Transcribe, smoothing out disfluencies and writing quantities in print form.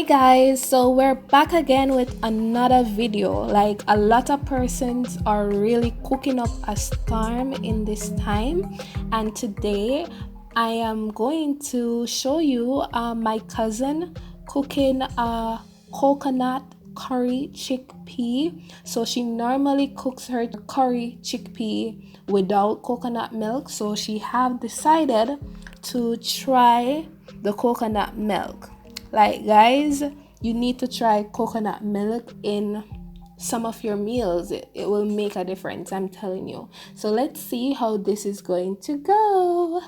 Guys, so we're back again with another video. Like, a lot of persons are really cooking up a storm in this time, and today I am going to show you my cousin cooking a coconut curry chickpea. So she normally cooks her curry chickpea without coconut milk, so she have decided to try the coconut milk. Like, guys, you need to try coconut milk in some of your meals. It will make a difference, I'm telling you. So let's see how this is going to go.